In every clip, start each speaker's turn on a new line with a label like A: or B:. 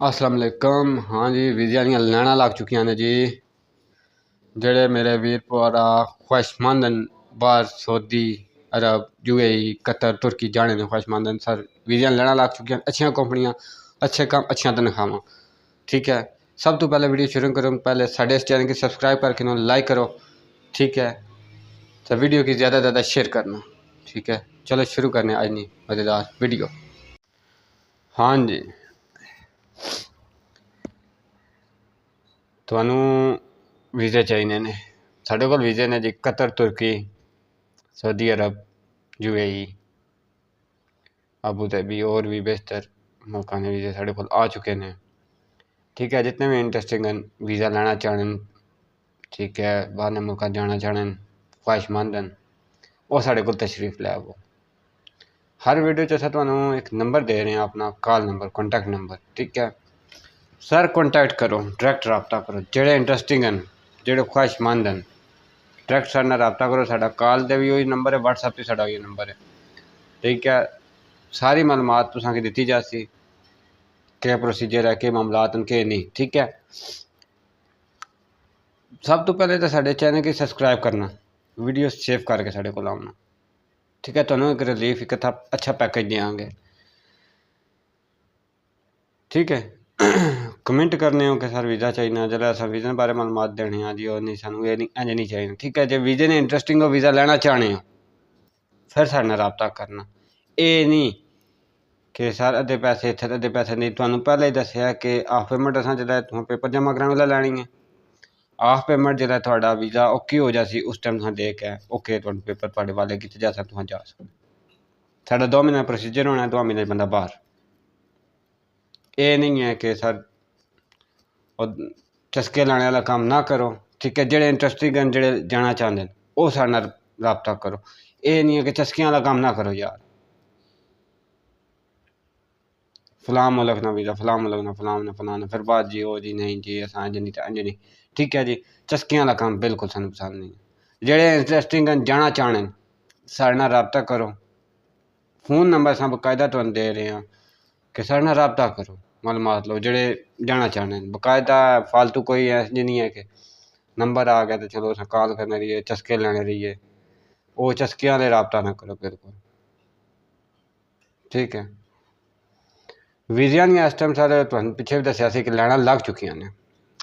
A: अस्सलाम वालेकुम। हाँ जी, वीज़ा दियां लाइनां लग चुकियां ने जी। जेड़े मेरे वीर भरा ख्वाहिशमंद न बाहर सऊदी अरब यूएई कतर तुर्की जाने दे ख्वाहिशमंद न सर वीज़ा दियां लाइनां लग चुकियां न। अच्छियां कंपनियां, अच्छे कम्म, अच्छियां तनखावां। ठीक है, सब तो पहले वीडियो शुरू करूँ पहले साढ़े इस चैनल की सब्सक्राइब करके लाइक करो। ठीक है, तो वीडियो की ज़्यादा से ज़्यादा शेयर करना। ठीक है, चलो शुरू करने आज नी मज़ेदार वीडियो। हाँ जी, ਤੁਹਾਨੂੰ वीज़े चाहिए ने। साढ़े कोल वीज़े ने जी कतर तुर्की सऊदी अरब यूएई अबू धाबी और भी बेहतर मुल्कों ने वीज़े साढ़े कोल आ चुके हैं। ठीक है, जितने भी इंटरेस्टिंग वीज़ा लेना चाहन, ठीक है, बाहर मुल्क जाना चाहन ख्वाहिशमंद न वो साढ़े कोल तशरीफ लै वो। हर वीडियो च अस तुहानू एक नंबर दे रहे हैं, अपना कॉल नंबर कॉन्टैक्ट नंबर। ठीक है सर, कॉन्टैक्ट करो, डायरैक्ट रबता करो। जेड़े इंटरेस्टिंग हैं, जेड़े ख्वाहिशमंद हैं, डायरैक्ट साढ़े नाल रबता करो। साडा कॉल दे भी वही नंबर है, व्हाट्सएप ते साडा वही नंबर है। ठीक है, सारी मालूमात तुसां की दित्ती जासी, क्या प्रोसीजर है, क्या मामलात न, क्या नहीं। ठीक है, सब तो पहले तो साढ़े चैनल की सब्सक्राइब करना, वीडियो सेव करके साढ़े को आना। ठीक है, तुहानू एक रिलीफ एक अच्छा पैकेज देंगे। ठीक है, कमेंट करने हो कि सर वीज़ा चाहिए, जल्द अस वीज़े बारे मालूमात देने जी और नहीं सानू ये नहीं इंज नहीं चाहिए। ठीक है, जो वीज़े ने इंटरेस्टिंग हो वीज़ा लेना चाहने हो फिर साढ़े नाल रबता करना। ये नहीं कि सर अद्धे पैसे इत्थे अद्धे पैसे नहीं। तुहानू पहले ही दस्सिया कि हाफ पेमेंट असां जो तुहां पेपर जमा कराने वाला लैनी है। हाफ पेमेंट जो थोड़ा वीज़ा ओके हो जासी उस टाइम तुहां दे के ओके तुहानू पेपर तुहाडे वाले कीते जासन, तुहां जा सकदे। साढ़ा 2 महीने प्रोसीजर होना है, 2 महीने बंदा बाहर। ये नहीं है कि सर और चस्के लाने वाला काम ना करो। ठीक है, जेड़े इंटरेस्टिंग हैं, जेड़े जाना चाहते हैं वो साढ़े नाल रबता करो। ये नहीं है कि चस्कियां वाला काम ना करो यार, फलां मुल्क ना वीज़ा, फलां मुल्क ना फलाना फिर बाद जी ओ जी नहीं जी असां इंज नहीं इंज नहीं। ठीक है जी, चस्कियां वाला काम बिल्कुल सानू पसंद नहीं है। जेड़े इंटरेस्टिंग हैं, जाना चाहने साढ़े नाल रबता करो। फ़ोन नंबर असां बकायदा तुहानू दे रहे हैं कि साढ़े नाल रबता करो, मालूमात लो। जेड़े जाना चाहने बकायदा, फालतू कोई ऐसे नहीं है कि नंबर आ गया तो चलो अस कॉल करने रहिए, चस्के लैने रहिए। वो चस्कियां वाले रबता ना करो बिल्कुल। ठीक है, वीज़िया नहीं इस टाइम सारे तुहानू पिछे भी दस्सिया सी कि लाइनां लग चुकियां ने।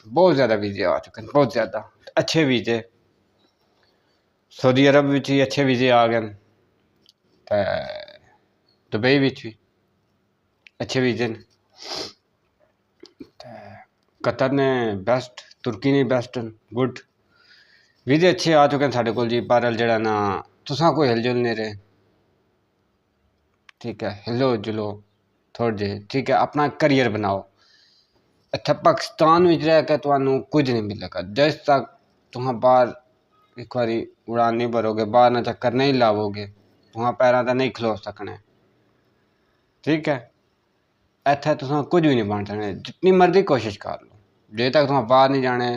A: बहुत ज़्यादा वीज़े आ चुके हैं, बहुत ज़्यादा अच्छे वीज़े। सऊदी अरब विच भी अच्छे वीज़े आ गए ते दुबई विच भी अच्छे वीज़े न, कतर ने बेस्ट, तुर्की ने बेस्ट गुड वीज़े अच्छे आ चुके हैं साढ़े कोल जी। पर जेड़ा ना तुसां कोई हिल जुल नहीं रहे। ठीक है, हिलो जुलो थोड़े जे। ठीक है, अपना करियर बनाओ। इत्थे पाकिस्तान विच रह के तुहानू कुछ नहीं मिलेगा जिस तक तुहां बाहर एक बारी उड़ान नहीं भरोगे, बाहर ना चक्कर नहीं लावोगे, तुहां पैरां ते नहीं खलो सकने। ठीक है, इत्थे तुसां कुछ भी नहीं बन सकने, जितनी मर्जी कोशिश कर लो। जे तक तुहां बाहर नहीं जाने,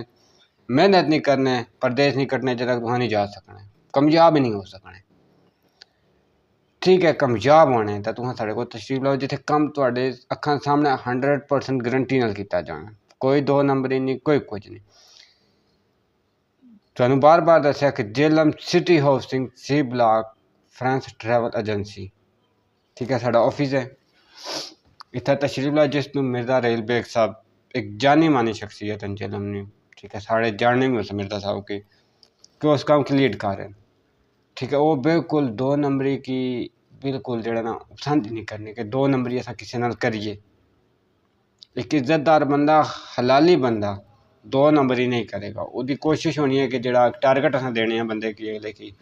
A: मेहनत नहीं करने, परदेश नहीं कटने, जब तक तुहां नहीं जा सकने, कामयाब नहीं हो सकने। ठीक है, कामयाब होने तो तुहां साढ़े कोल तशरीफ लाओ, जिथे कम तुहाडे अखां सामने 100% गारंटी नाल कीता जाना। कोई दो नंबरी नहीं, कोई कुछ नहीं। तुहानू बार बार दस्सिया कि Jhelum city housing C block France travel agency. ठीक है, साडा ऑफिस है इतना तशरीफ ला, जिसमें मिर्जा रेल बेग साहब एक जानी मानी शख्सियत हैं जेलम ने। ठीक है, साढ़े जानने में उस मिर्जा साहब की कि उस काम की लीड कर रहे हैं। ठीक है, वो बिल्कुल दो नंबरी की बिल्कुल जड़ा ना पसंद नहीं करने के दो नंबरी अस किसी नाल करिए। एक इज्जतदार बंदा, हलाली बंदा दो नंबरी नहीं करेगा। उसकी कोशिश होनी है कि जड़ा टारगेट अस देने हैं बंदे की, अगले की,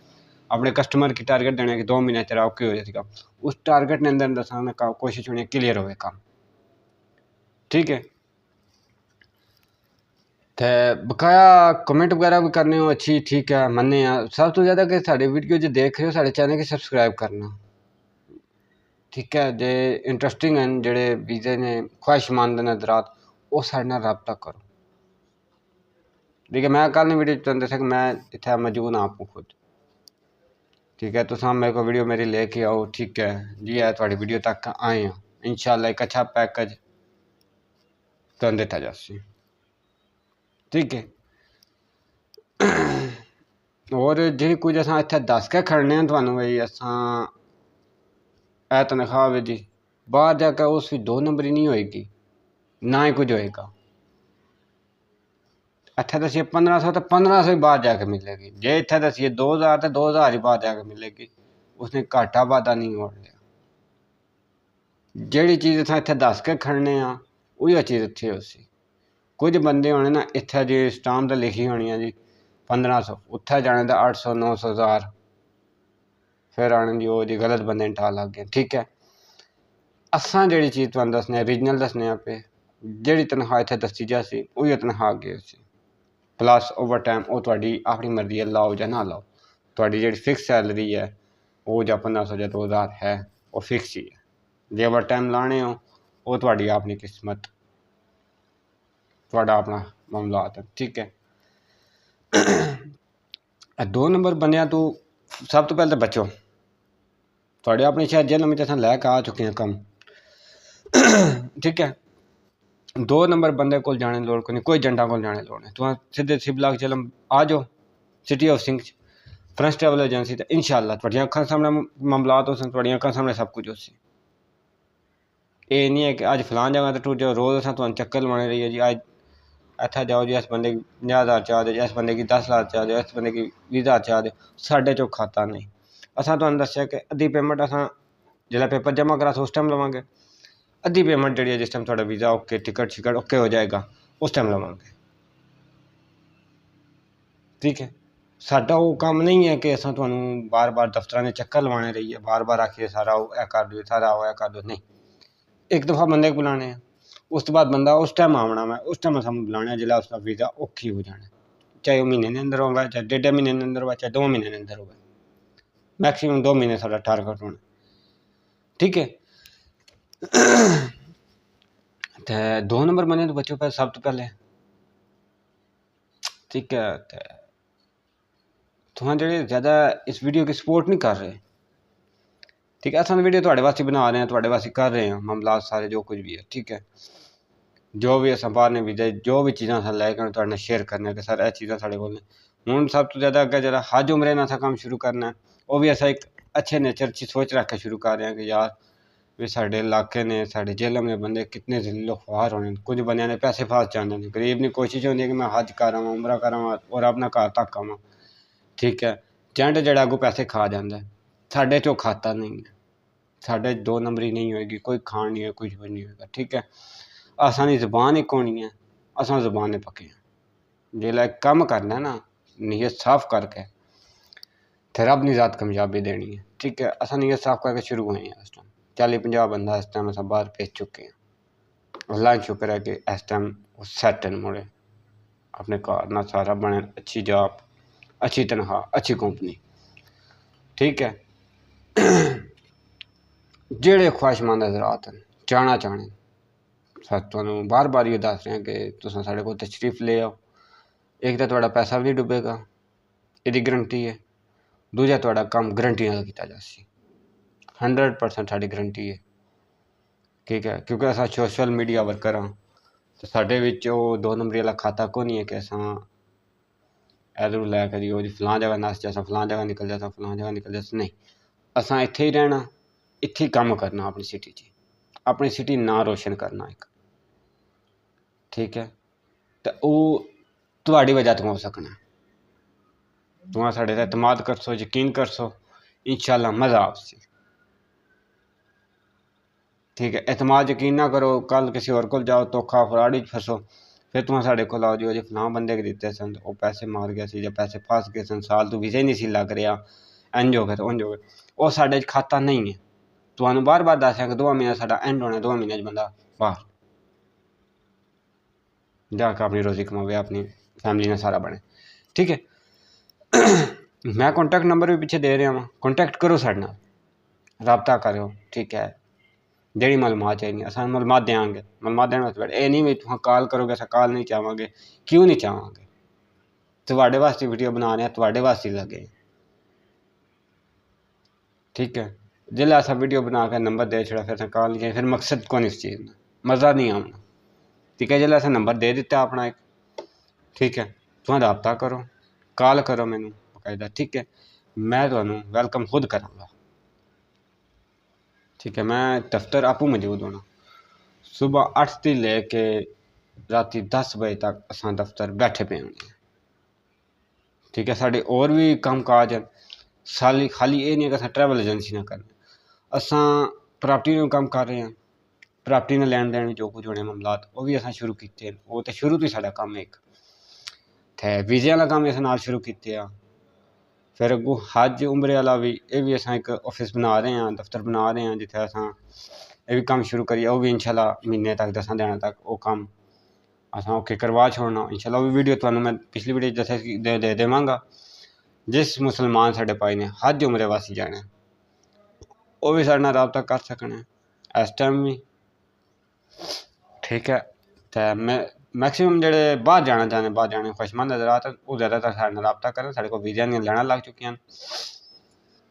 A: अपने कस्टमर की टारगेट देने कि 2 महीने तेरा ओके हो जाएगा, उस टारगेट ने अंदर सामने कोशिश होनी है क्लियर होवे काम। ठीक है, तो बकाया कमेंट वगैरह भी करने हो अच्छी। ठीक है, मन्ने सब तो ज़्यादा कि साढ़े वीडियो जो देख रहे हो साढ़े चैनल की सब्सक्राइब करना। ठीक है, जे इंटरेस्टिंग हैं जेड़े वीज़े ने ख्वाहिशमंद ने हज़रात वो साढ़े नाल रबता करो। ठीक है, मैं कल ने वीडियो तुहानू दस्सिया कि मैं इत्थे मौजूद हाँ आपको खुद। ठीक है, तुसां मेरे को वीडियो मेरी लेके आओ। ठीक है जी, है तुहाडी वीडियो तक आए हैं इंशाअल्लाह एक अच्छा पैकेज तुहानूं दित्ता जासी। ठीक है। और जे कुछ असां इत्थे दस के खड़ने तुहानूं बई असां ए तनख्वाह जी बाहर जाकर उस भी 2 नंबरी नहीं होएगी, ना ही कुछ होएगा। इत्थे दसिए 1500 तो 1500 ही बाहर जाके मिलेगी। जे इत्थे दसिए 2000 तो 2000 ही बाहर जाके मिलेगी। उसने घाटा बाधा नहीं मोड़ लिया। ਜਿਹੜੀ चीज़ असां इत्थे दस के खड़ने उही चीज़ इत्थे होसी। कुछ बंदे होने ना इत्थे जी स्टाम्प ते लिखी होनी है जी 1500, उत्थे जाने दा 800 900 1000, फिर आने जी वो जी गलत बंदे ठा लग गए। ठीक है। असां ਜਿਹੜੀ चीज़ तुहानूं दसने ओरिजिनल दसने पे ਜਿਹੜੀ तनख्वाह इत्थे दसी जासी उही तनख्वाह अगे होसी। प्लस ओवर टाइम वो तुहाडी अपनी मर्जी है, लाओ या ना लाओ। तुहाडी ਜਿਹੜੀ फिक्स सैलरी है वो ਜਾਂ 1500 ਜਾਂ 2000 है वो फिक्स ही है। जे ओवर टाइम लाने हो वो तुहाडी अपनी किस्मत, तुहाडा अपना मामलात है। ठीक है। 2 नंबर बंदियां तू सब तो पहले तो बचो। तुहाडे अपनी शायद जेल में असां लैके आ चुके हैं कम। ठीक है। 2 नंबर बंदे को जाने लोड़ कोई नहीं, कोई जंडा को जाने लोड़ नहीं। तुहां सीधे सिबला चलम आ जाओ city of Singh French travel agency तो इंशाअल्लाह तुहाडियां अखां सामने मामलात हो सन, तुहाडियां अखां सामने सब कुछ हो सी। ये नहीं है कि अज फलान जगह तो टूट जाओ, रोज़ असां तुहानूं चक्कर लवाने रहिए जी अज इत्थे जाओ जी, इस बंदे की 50,000 चाह दो, इस बंदे की 10 लाख चाह दो, इस बंदे की 20,000 चाह दो। साढ़े चो खाता नहीं। असां तुहानूं दस्सिया कि अद्धी पेमेंट असां जिसलै पेपर जमा करा उस टाइम लवांगे, अद्धी पेमेंट जी जिस टाइम तुहाडा वीज़ा ओके टिकट शिकट ओके हो जाएगा उस टाइम लवांगे। ठीक है। साडा वो काम नहीं है कि असां तुहानूं बार बार दफ्तरां दे चक्कर लवाने रहिए, बार बार आखिए सारा ए कर दो, सारा ओ कर दो। नहीं, एक दफ़ा बंदे को बुलाने हैं, उस तो बाद बंदा उस टाइम आवना मैं, उस टाइम असां बुलाने जिसलै उसका वीज़ा औखी हो जाना, चाहे वो महीने के अंदर होगा, चाहे 1.5 महीने के अंदर होगा, चाहे 2 महीने के अंदर होगा। मैक्सीमम 2 महीने साडा टारगेट होना। ठीक है। ते 2 नंबर बंदे तो बच्चों पे सब तो पहले। ठीक है। तुहां जेह्ड़े ज़्यादा इस वीडियो की सपोर्ट नहीं कर रहे। ठीक है। असां वीडियो तुहाडे वास्ते बना रहे हैं, तुहाडे वास्ते कर रहे हैं मामलात सारे जो कुछ भी है। ठीक है। जो भी असां बाहर ने वीज़ा जो भी चीज़ां असां लैके तुहाडे नाल शेयर करने कि सर ए चीज़ां साढ़े कोल ने। हुण सब तो ज़्यादा अग्गे जेह्ड़ा हज उमरे नाल असां कम्म शुरू करना है, वो भी असां एक अच्छे नेचर च सोच रख के शुरू कर रहे हैं कि यार भी साढ़े इलाके ने साढ़े जेलों में बंदे कितने ज़लीलो ख्वार होने। कुछ बंदियां ने पैसे फास चाहते हैं, गरीब की कोशिश होती है कि मैं हज करां उमरा करां और अपना घर तक आवां। ठीक है। जेंट जेह्ड़ा अगों पैसे खा जाता है, साढ़े चो खाता नहीं है, साढ़े 2 नंबरी नहीं होएगी, कोई खान नहीं है, कुछ भी नहीं होएगा। ठीक है। असां दी ज़बान एक होनी है, असां ज़बान दे पक्के हैं। जिसलै कम करना है ना नीयत साफ करके तो रब ने ज़ात कामयाबी देनी है। ठीक है। असां नीयत साफ करके शुरू हुए हैं। इस टाइम 40-50 बंदा इस टाइम असां बाहर भेज चुके हैं। अल्लाह का शुक्र है कि इस टाइम वो सैट न मुड़े अपने घर ना सारा बने, अच्छी जॉब, अच्छी तनख्वाह, अच्छी कंपनी। ठीक है। जेह्ड़े ख्वाहिशमंद हज़रात न जाना चाहने सर तुहानूं बार बार ये दस रहे हैं कि तुसां साढ़े कोल तशरीफ ले आओ। एक तो तुहाडा पैसा भी नहीं डुबेगा, इसकी गारंटी है। दूजा तुहाडा कम्म गारंटी नाल कीता जासी, 100% साडी गारंटी है। ठीक है। क्योंकि असां सोशल मीडिया वर्कर हाँ, तो साडे विच वो 2 नंबरी वाला खाता कोई नहीं है कि असां इधरों लैके जी फलां जगह नस जा, फलां जगह निकल जा, फलां जगह निकल जा। नहीं, असां इत्थे ही रहना, इत्थे ही कम्म करना अपनी सिटी च, अपनी सिटी नां रोशन करना एक। ठीक है। तो वो तुहाडी वजह तो हो सकना। तुहां साढ़े ते एतमाद करसो, यकीन करसो, इंशाअल्लाह मज़ा आवसी। ठीक है। एतमाद यकीन ना करो, कल किसी और को जाओ धोखा फ्रॉड ही फसो, फिर तुहां साढ़े कोल आओ जी फलां बंदे को दिते सन वो पैसे मार गया सी, पैसे फस गए सन, साल तो वीज़ा ही नहीं सी लग रहा, इंज हो गया तो उंज हो गया। वो साढ़े खाता नहीं है। तुहानूं बार बार दस कि 2 महीने साडा एंड होना, 2 महीने बंदा बाहर जाकर अपनी रोज़ी कमावे, अपनी फैमिली ने सारा बने। ठीक है। मैं कॉन्टैक्ट नंबर भी पीछे दे रहा हूँ, कॉन्टैक्ट करो साढ़े नाल, रबता करो। ठीक है। जेह्ड़ी मालूमात चाहिए असां मालूमात देंगे, मालूमात देने वास्ते बैठे। ये नहीं भी तुहां कॉल करोगे असां कॉल नहीं चाहवांगे। क्यों नहीं चाहवांगे? तुहाडे वास्ते वीडियो बना रहे हैं, तुहाडे वास्ते लगे। ठीक है। जिसलै असां वीडियो बना के नंबर दे छड़ा फिर असां कॉल नहीं चाहिए, फिर मकसद कौन इस चीज़ में मज़ा नहीं आना। ठीक है। जिसलै असें नंबर दे दिता अपना एक, ठीक है, तुम रबता करो, कॉल करो मैनू बकायदा, ठीक है, मैं तुहानू वैलकम खुद करांगा, ठीक है। मैं दफ्तर आपू मौजूद होना, सुबह 8 से लेके राती 10 बजे तक असां दफ्तर बैठे पे होने, ठीक है। साढ़े और भी कम काज हैं, खाली ये नहीं है कि असां ट्रैवल एजेंसी ना करने, असां प्रॉपर्टी में काम कर रहे हैं, प्रॉपर्टी ने लैन देन जो कुछ होने मामलात वो भी असां शुरू किए, वो तो शुरू तो साडा काम एक थे, वीज़े वाला काम असां नाल शुरू किया, फिर अगू हज उमरे वाला भी, ये भी असां एक ऑफिस बना रहे हैं, दफ्तर बना रहे हैं, जिथे असां ये भी काम शुरू करिए, वो भी इंशाल्लाह महीने तक 10 दिन तक वो काम असां ओके करवा छोड़ना इंशाल्लाह। वो भी वीडियो तुहानू मैं पिछली वीडियो जैसे दे देवांगा। जिस मुसलमान साढ़े भाई ने हज उमरे वासी जाना वो भी साढ़े नाल रबता कर सकने इस टाइम भी, ठीक है। तो मैं मैक्सिमम जेह्ड़े बाहर जाना चाहते, बाहर जाने ख्वाहिशमंद हज़रात वो ज़्यादातर साढ़े नाल रबता करें, साढ़े कोल वीज़ा दियां लैनां लग चुकी हैं,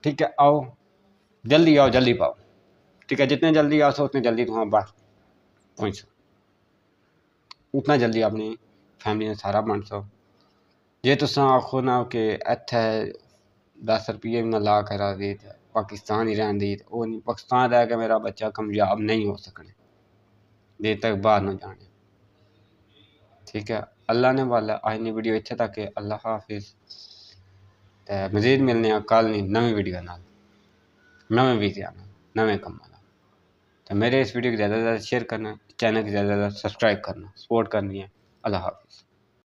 A: ठीक है। आओ जल्दी आओ जल्दी पाओ, ठीक है। जितने जल्दी आ सो उतने जल्दी तुम बाहर पहुँचो, उतना जल्दी अपनी फैमिली ने सारा बन सो। जे तुस आखो ना कि इत्थे 10 रुपये भी ना ला करा दी पाकिस्तान ही रहन दी, वो नहीं, पाकिस्तान रह के मेरा बच्चा कामयाब नहीं हो सकने देर तक बाहर ना जाने, ठीक है। अल्लाह ने वाला आज नी वीडियो इत्थे तक है। अल्लाह हाफिज़। ते मज़ीद मिलने कल नी नवी वीडियो नाल, नवे वीडियो नाल, नवे कम्मां नाल। तो मेरे इस वीडियो को ज़्यादा से ज़्यादा शेयर करना, चैनल को ज़्यादा से ज़्यादा सब्सक्राइब करना, सपोर्ट करनी है। अल्लाह हाफिज़।